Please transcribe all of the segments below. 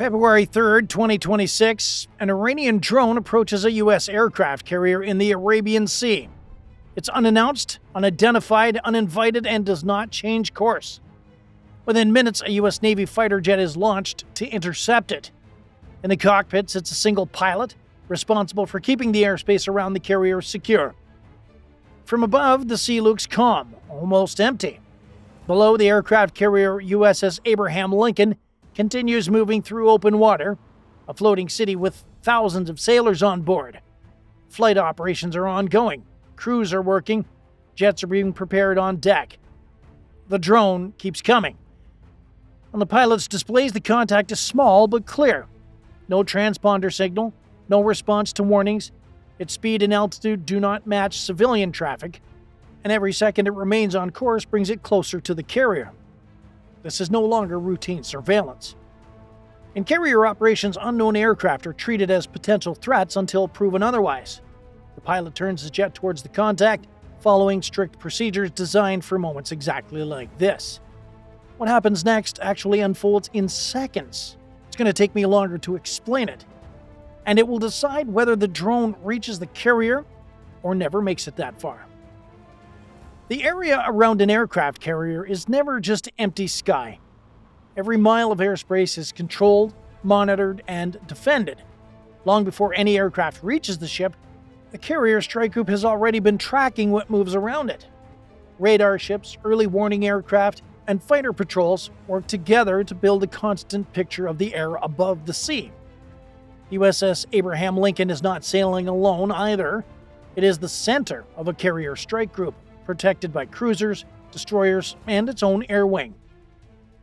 February 3rd, 2026, an Iranian drone approaches a U.S. aircraft carrier in the Arabian Sea. It's unannounced, unidentified, uninvited, and does not change course. Within minutes, a U.S. Navy fighter jet is launched to intercept it. In the cockpit sits a single pilot, responsible for keeping the airspace around the carrier secure. From above, the sea looks calm, almost empty. Below, the aircraft carrier USS Abraham Lincoln continues moving through open water, a floating city with thousands of sailors on board. Flight operations are ongoing, crews are working, jets are being prepared on deck. The drone keeps coming. On the pilot's displays, the contact is small but clear. No transponder signal, no response to warnings. Its speed and altitude do not match civilian traffic, and every second it remains on course brings it closer to the carrier. This is no longer routine surveillance. In carrier operations, unknown aircraft are treated as potential threats until proven otherwise. The pilot turns his jet towards the contact, following strict procedures designed for moments exactly like this. What happens next actually unfolds in seconds. It's going to take me longer to explain it. And it will decide whether the drone reaches the carrier or never makes it that far. The area around an aircraft carrier is never just empty sky. Every mile of airspace is controlled, monitored, and defended. Long before any aircraft reaches the ship, the carrier strike group has already been tracking what moves around it. Radar ships, early warning aircraft, and fighter patrols work together to build a constant picture of the air above the sea. USS Abraham Lincoln is not sailing alone either. It is the center of a carrier strike group, protected by cruisers, destroyers, and its own air wing.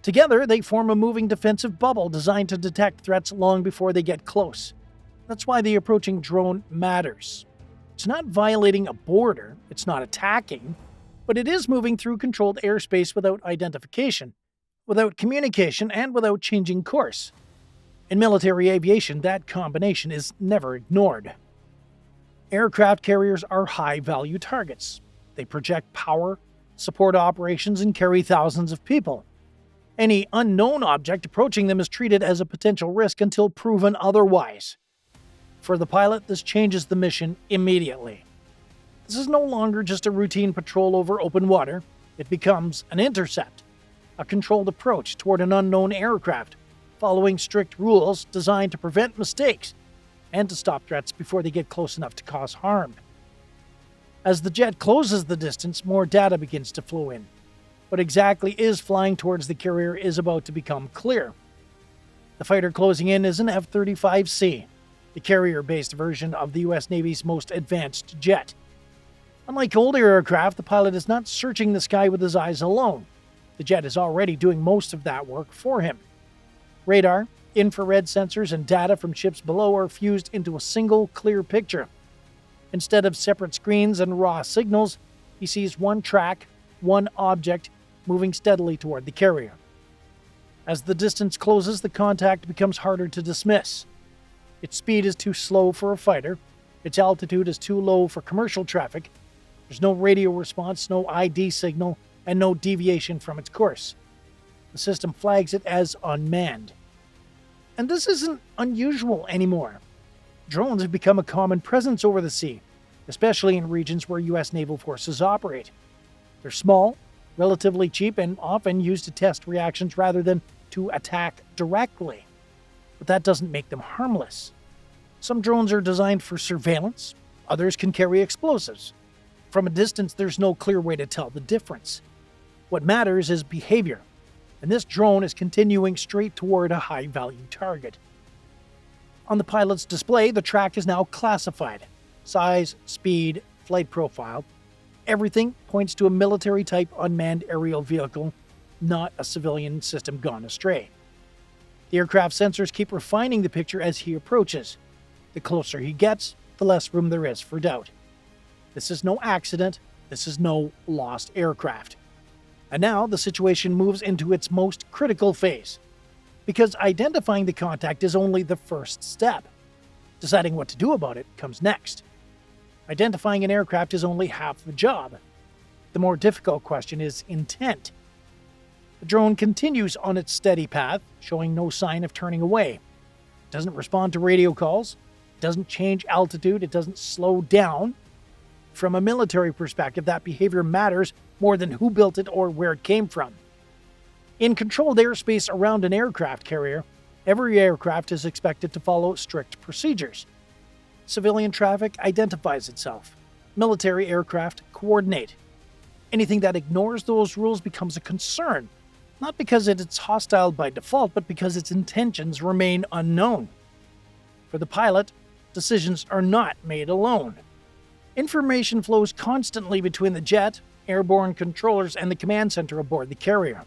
Together, they form a moving defensive bubble designed to detect threats long before they get close. That's why the approaching drone matters. It's not violating a border, it's not attacking, but it is moving through controlled airspace without identification, without communication, and without changing course. In military aviation, that combination is never ignored. Aircraft carriers are high-value targets. They project power, support operations, and carry thousands of people. Any unknown object approaching them is treated as a potential risk until proven otherwise. For the pilot, this changes the mission immediately. This is no longer just a routine patrol over open water. It becomes an intercept, a controlled approach toward an unknown aircraft, following strict rules designed to prevent mistakes and to stop threats before they get close enough to cause harm. As the jet closes the distance, more data begins to flow in. What exactly is flying towards the carrier is about to become clear. The fighter closing in is an F-35C, the carrier-based version of the U.S. Navy's most advanced jet. Unlike older aircraft, the pilot is not searching the sky with his eyes alone. The jet is already doing most of that work for him. Radar, infrared sensors, and data from ships below are fused into a single clear picture. Instead of separate screens and raw signals, he sees one track, one object, moving steadily toward the carrier. As the distance closes, the contact becomes harder to dismiss. Its speed is too slow for a fighter. Its altitude is too low for commercial traffic. There's no radio response, no ID signal, and no deviation from its course. The system flags it as unmanned. And this isn't unusual anymore. Drones have become a common presence over the sea, especially in regions where U.S. naval forces operate. They're small, relatively cheap, and often used to test reactions rather than to attack directly. But that doesn't make them harmless. Some drones are designed for surveillance, others can carry explosives. From a distance, there's no clear way to tell the difference. What matters is behavior, and this drone is continuing straight toward a high-value target. On the pilot's display, the track is now classified. Size, speed, flight profile. Everything points to a military-type unmanned aerial vehicle, not a civilian system gone astray. The aircraft sensors keep refining the picture as he approaches. The closer he gets, the less room there is for doubt. This is no accident. This is no lost aircraft. And now the situation moves into its most critical phase, because identifying the contact is only the first step. Deciding what to do about it comes next. Identifying an aircraft is only half the job. The more difficult question is intent. The drone continues on its steady path, showing no sign of turning away. It doesn't respond to radio calls, it doesn't change altitude, it doesn't slow down. From a military perspective, that behavior matters more than who built it or where it came from. In controlled airspace around an aircraft carrier, every aircraft is expected to follow strict procedures. Civilian traffic identifies itself. Military aircraft coordinate. Anything that ignores those rules becomes a concern, not because it's hostile by default, but because its intentions remain unknown. For the pilot, decisions are not made alone. Information flows constantly between the jet, airborne controllers, and the command center aboard the carrier.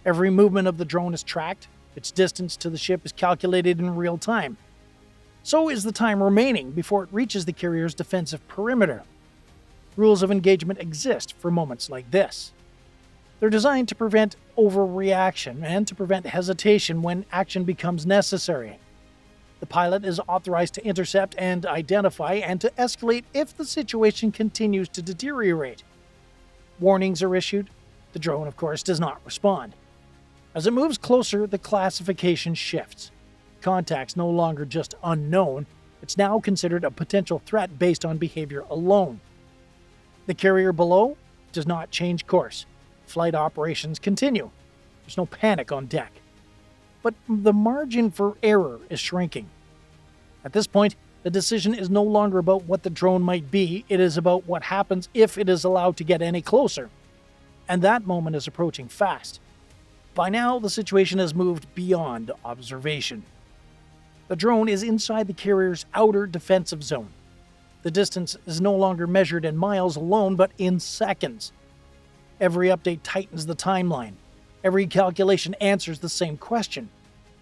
Every movement of the drone is tracked, its distance to the ship is calculated in real time. So is the time remaining before it reaches the carrier's defensive perimeter. Rules of engagement exist for moments like this. They're designed to prevent overreaction and to prevent hesitation when action becomes necessary. The pilot is authorized to intercept and identify and to escalate if the situation continues to deteriorate. Warnings are issued. The drone, of course, does not respond. As it moves closer, the classification shifts. Contact's no longer just unknown, it's now considered a potential threat based on behavior alone. The carrier below does not change course. Flight operations continue. There's no panic on deck. But the margin for error is shrinking. At this point, the decision is no longer about what the drone might be, it is about what happens if it is allowed to get any closer. And that moment is approaching fast. By now, the situation has moved beyond observation. The drone is inside the carrier's outer defensive zone. The distance is no longer measured in miles alone, but in seconds. Every update tightens the timeline. Every calculation answers the same question: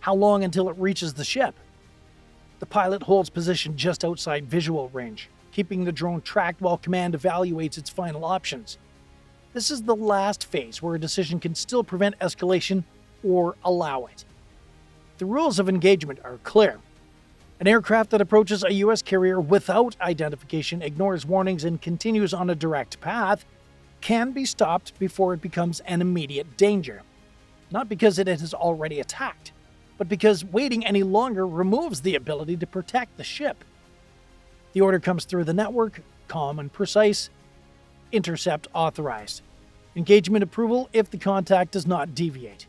how long until it reaches the ship? The pilot holds position just outside visual range, keeping the drone tracked while command evaluates its final options. This is the last phase where a decision can still prevent escalation or allow it. The rules of engagement are clear. An aircraft that approaches a U.S. carrier without identification, ignores warnings, and continues on a direct path can be stopped before it becomes an immediate danger. Not because it has already attacked, but because waiting any longer removes the ability to protect the ship. The order comes through the network, calm and precise. Intercept authorized. Engagement approval if the contact does not deviate.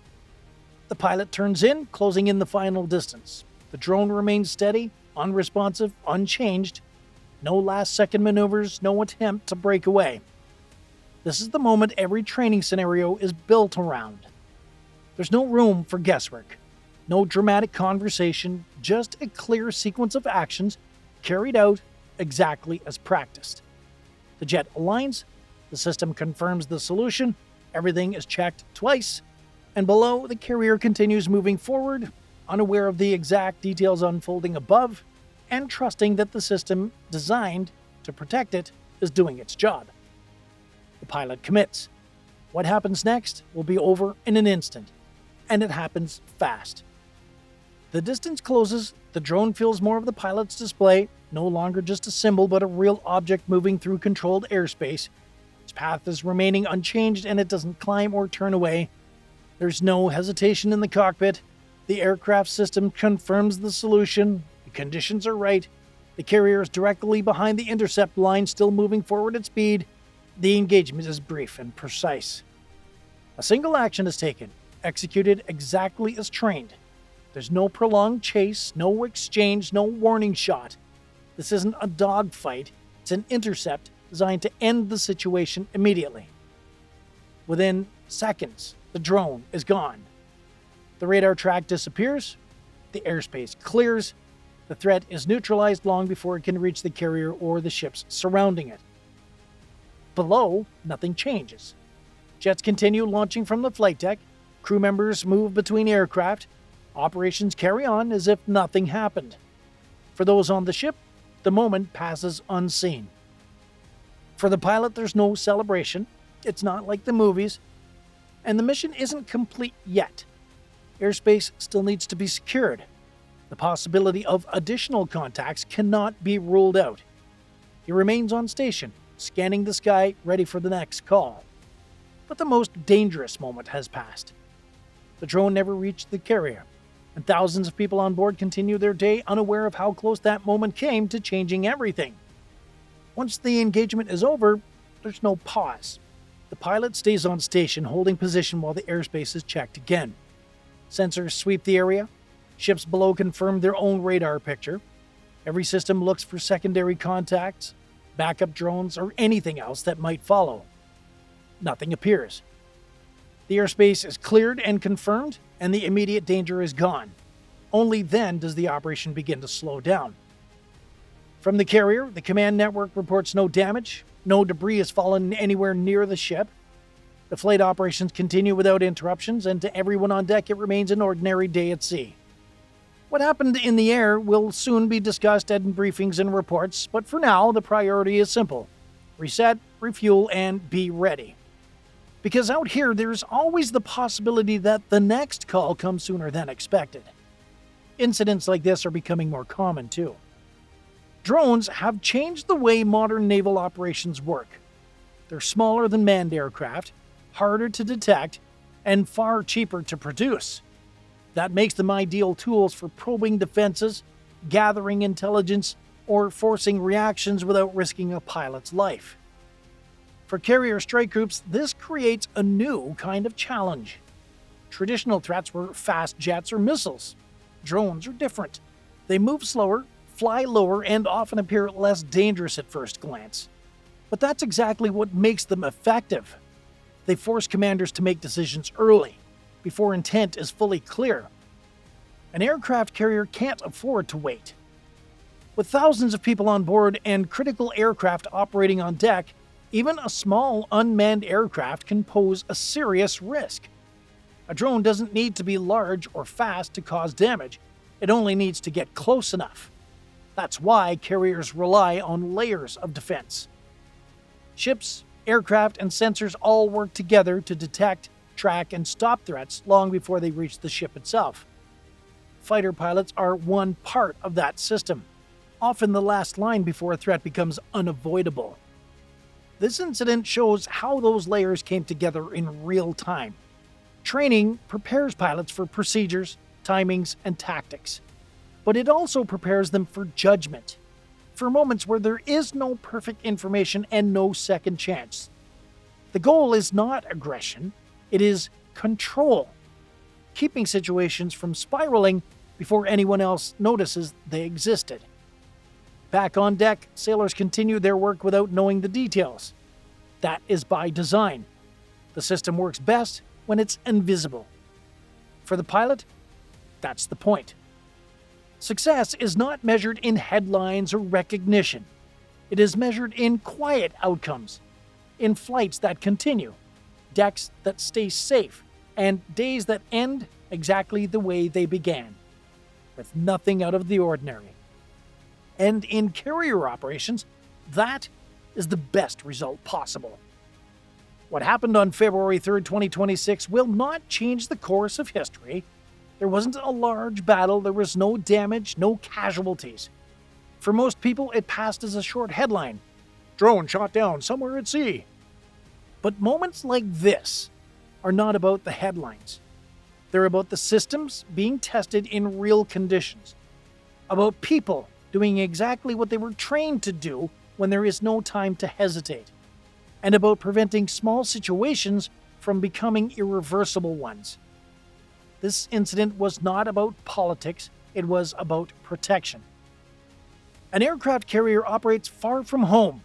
The pilot turns in, closing in the final distance. The drone remains steady, unresponsive, unchanged. No last-second maneuvers, no attempt to break away. This is the moment every training scenario is built around. There's no room for guesswork. No dramatic conversation, just a clear sequence of actions carried out exactly as practiced. The jet aligns, the system confirms the solution, everything is checked twice, and below, the carrier continues moving forward, unaware of the exact details unfolding above, and trusting that the system designed to protect it is doing its job. The pilot commits. What happens next will be over in an instant, and it happens fast. The distance closes, the drone feels more of the pilot's display, no longer just a symbol but a real object moving through controlled airspace. Its path is remaining unchanged and it doesn't climb or turn away. There's no hesitation in the cockpit. The aircraft system confirms the solution. The conditions are right. The carrier is directly behind the intercept line, still moving forward at speed. The engagement is brief and precise. A single action is taken, executed exactly as trained. There's no prolonged chase, no exchange, no warning shot. This isn't a dogfight, it's an intercept designed to end the situation immediately. Within seconds, the drone is gone. The radar track disappears, the airspace clears, the threat is neutralized long before it can reach the carrier or the ships surrounding it. Below, nothing changes. Jets continue launching from the flight deck, crew members move between aircraft, operations carry on as if nothing happened. For those on the ship, the moment passes unseen. For the pilot, there's no celebration. It's not like the movies. And the mission isn't complete yet. Airspace still needs to be secured. The possibility of additional contacts cannot be ruled out. He remains on station, scanning the sky, ready for the next call. But the most dangerous moment has passed. The drone never reached the carrier, and thousands of people on board continue their day unaware of how close that moment came to changing everything. Once the engagement is over, there's no pause. The pilot stays on station holding position while the airspace is checked again. Sensors sweep the area. Ships below confirm their own radar picture. Every system looks for secondary contacts, backup drones, or anything else that might follow. Nothing appears. The airspace is cleared and confirmed, and the immediate danger is gone. Only then does the operation begin to slow down. From the carrier, the command network reports no damage, no debris has fallen anywhere near the ship. The flight operations continue without interruptions, and to everyone on deck it remains an ordinary day at sea. What happened in the air will soon be discussed at briefings and reports, but for now the priority is simple: reset, refuel, and be ready. Because out here there's always the possibility that the next call comes sooner than expected. Incidents like this are becoming more common too. Drones have changed the way modern naval operations work. They're smaller than manned aircraft, harder to detect, and far cheaper to produce. That makes them ideal tools for probing defenses, gathering intelligence, or forcing reactions without risking a pilot's life. For carrier strike groups, this creates a new kind of challenge. Traditional threats were fast jets or missiles. Drones are different. They move slower, fly lower, and often appear less dangerous at first glance. But that's exactly what makes them effective. They force commanders to make decisions early, before intent is fully clear. An aircraft carrier can't afford to wait. With thousands of people on board and critical aircraft operating on deck, even a small unmanned aircraft can pose a serious risk. A drone doesn't need to be large or fast to cause damage. It only needs to get close enough. That's why carriers rely on layers of defense. Ships, aircraft, and sensors all work together to detect, track, and stop threats long before they reach the ship itself. Fighter pilots are one part of that system, often the last line before a threat becomes unavoidable. This incident shows how those layers came together in real time. Training prepares pilots for procedures, timings, and tactics, but it also prepares them for judgment, for moments where there is no perfect information and no second chance. The goal is not aggression, it is control, keeping situations from spiraling before anyone else notices they existed. Back on deck, sailors continue their work without knowing the details. That is by design. The system works best when it's invisible. For the pilot, that's the point. Success is not measured in headlines or recognition. It is measured in quiet outcomes, in flights that continue, decks that stay safe, and days that end exactly the way they began, with nothing out of the ordinary. And in carrier operations, that is the best result possible. What happened on February 3rd, 2026 will not change the course of history. There wasn't a large battle, there was no damage, no casualties. For most people, it passed as a short headline: drone shot down somewhere at sea. But moments like this are not about the headlines. They're about the systems being tested in real conditions, about people doing exactly what they were trained to do when there is no time to hesitate, and about preventing small situations from becoming irreversible ones. This incident was not about politics, it was about protection. An aircraft carrier operates far from home,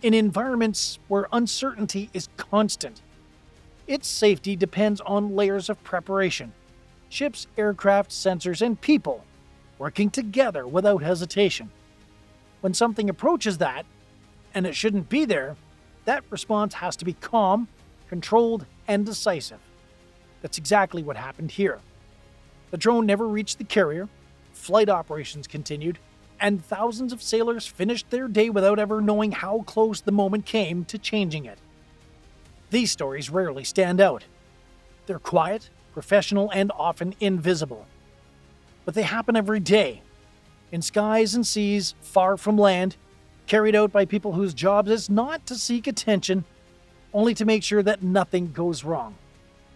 in environments where uncertainty is constant. Its safety depends on layers of preparation: ships, aircraft, sensors, and people working together without hesitation. When something approaches that, and it shouldn't be there, that response has to be calm, controlled, and decisive. That's exactly what happened here. The drone never reached the carrier, flight operations continued, and thousands of sailors finished their day without ever knowing how close the moment came to changing it. These stories rarely stand out. They're quiet, professional, and often invisible. But they happen every day, in skies and seas far from land, carried out by people whose job is not to seek attention, only to make sure that nothing goes wrong.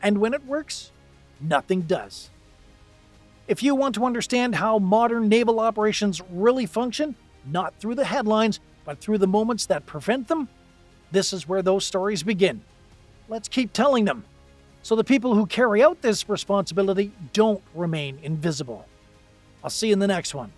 And when it works, nothing does. If you want to understand how modern naval operations really function, not through the headlines, but through the moments that prevent them, this is where those stories begin. Let's keep telling them, so the people who carry out this responsibility don't remain invisible. I'll see you in the next one.